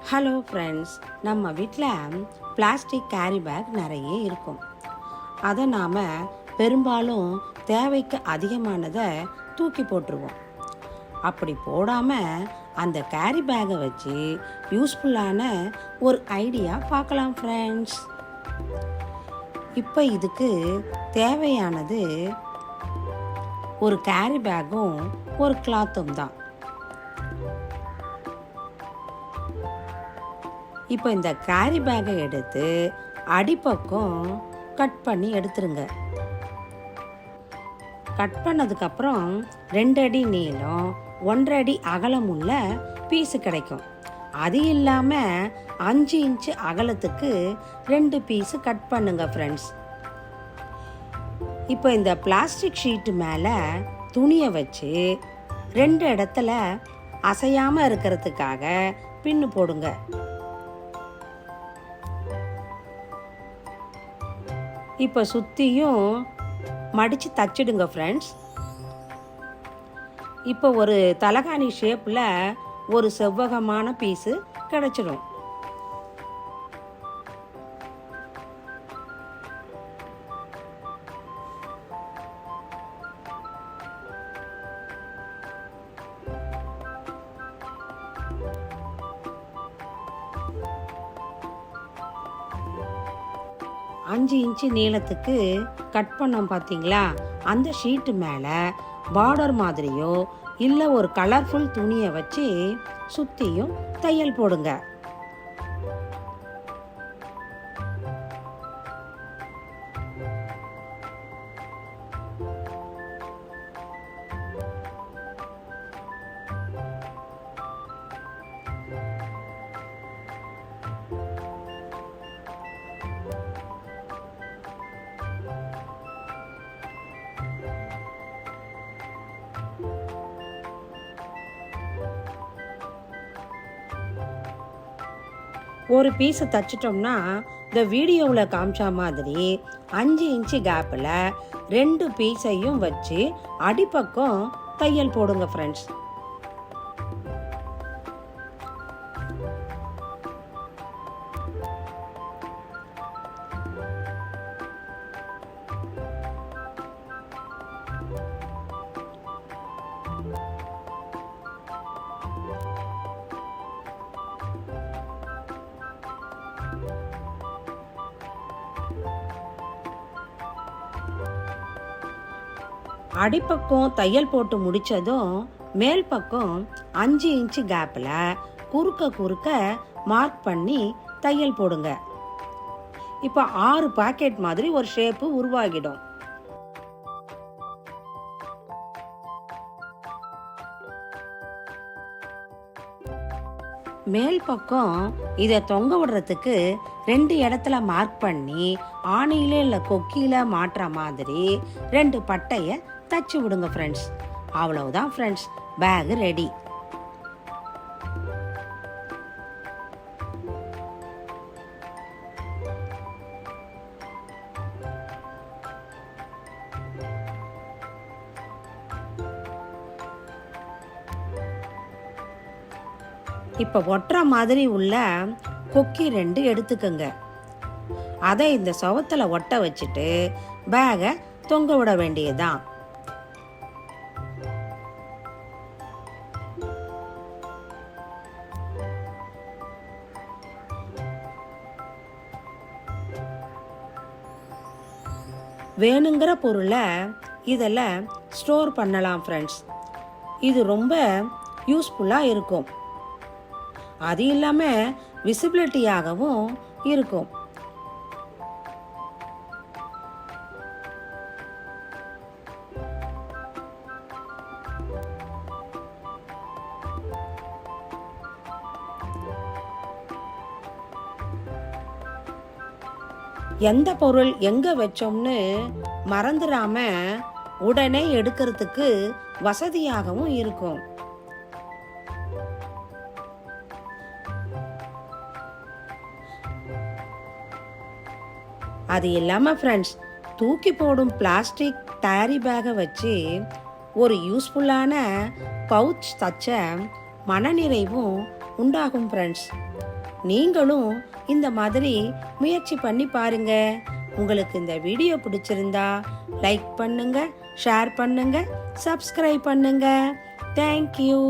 Hello friends, நம்ம வீட்டில் plastic carry bag நிறைய இருக்கும். அதை நாம் பெரும்பாலும் தேவைக்கு அதிகமானதை தூக்கி போட்டுருவோம். அப்படி போடாமல் அந்த கேரி பேக்கை வச்சு யூஸ்ஃபுல்லான ஒரு ஐடியா பார்க்கலாம் ஃப்ரெண்ட்ஸ். இப்போ இதுக்கு தேவையானது ஒரு கேரி பேக்கும் ஒரு கிளாத்தும் தான். இப்போ இந்த கேரி பேக்கை எடுத்து அடிப்பக்கம் கட் பண்ணி எடுத்துருங்க. கட் பண்ணதுக்கப்புறம் 2 அடி நீளம் 1 அடி அகலம் உள்ள பீஸு கிடைக்கும். அது இல்லாமல் 5 இன்ச்சு அகலத்துக்கு 2 பீஸு கட் பண்ணுங்க ஃப்ரெண்ட்ஸ். இப்போ இந்த பிளாஸ்டிக் ஷீட்டு மேலே துணியை வச்சு 2 இடத்துல அசையாமல் இருக்கிறதுக்காக பின்னு போடுங்க. இப்போ சுற்றியும் மடித்து தச்சிடுங்க ஃப்ரெண்ட்ஸ். இப்போ ஒரு தலகாணி ஷேப்பில் ஒரு செவ்வகமான பீஸு கிடச்சிடும். அஞ்சு இன்ச்சு நீளத்துக்கு கட் பண்ணோம் பார்த்தீங்களா? அந்த ஷீட்டு மேலே பார்டர் மாதிரியோ இல்லை ஒரு கலர்ஃபுல் துணியை வச்சு சுற்றியும் தையல் போடுங்க. ஒரு பீஸை தச்சிட்டோம்னா இந்த வீடியோவில் காமிச்ச மாதிரி 5 இன்ச்சு கேப்பில் 2 பீஸையும் வச்சு அடிப்பக்கம் தையல் போடுங்க ஃப்ரெண்ட்ஸ். அடிப்பக்கம் தையல் போட்டு முடிச்சதும் மேல் பக்கம் 5 இன்ச்சு கேப்பில் குறுக்க மார்க் பண்ணி தையல் போடுங்க. இப்போ 6 பாக்கெட் மாதிரி ஒரு ஷேப்பு உருவாகிடும். மேல் பக்கம் இதை தொங்க விடுறதுக்கு 2 இடத்துல மார்க் பண்ணி ஆணியில இல்லை கொக்கியில மாட்டுற மாதிரி 2 பட்டையை தச்சு விடுங்க ஃப்ரெண்ட்ஸ். அவ்வளவுதான் ஃப்ரெண்ட்ஸ், பேக் ரெடி. இப்போ ஒட்டுற மாதிரி உள்ள கொக்கி 2 எடுத்துக்கங்க. அதை இந்த சுவத்துல ஒட்ட வச்சுட்டு பேகை தொங்க விட வேண்டியதுதான். வேணுங்கிற பொருளை இதில் ஸ்டோர் பண்ணலாம் ஃப்ரெண்ட்ஸ். இது ரொம்ப யூஸ்ஃபுல்லாக இருக்கும். அது இல்லாமல் விசிபிலிட்டியாகவும் இருக்கும். எந்த பொருள் எங்க வச்சோம்னு மறந்துடாம உடனே எடுக்கிறதுக்கு வசதியாகவும் இருக்கும். அது இல்லாமல் ஃப்ரெண்ட்ஸ், தூக்கி போடும் பிளாஸ்டிக் கேரி பேக்கை வச்சு ஒரு யூஸ்ஃபுல்லான பவுச் தச்ச மனநிறைவும் உண்டாகும் ஃப்ரெண்ட்ஸ். நீங்களும் இந்த மாதிரி முயற்சி பண்ணி பாருங்க. உங்களுக்கு இந்த வீடியோ பிடிச்சிருந்தா லைக் பண்ணுங்க, ஷேர் பண்ணுங்க, சப்ஸ்கிரைப் பண்ணுங்க. தேங்க்யூ.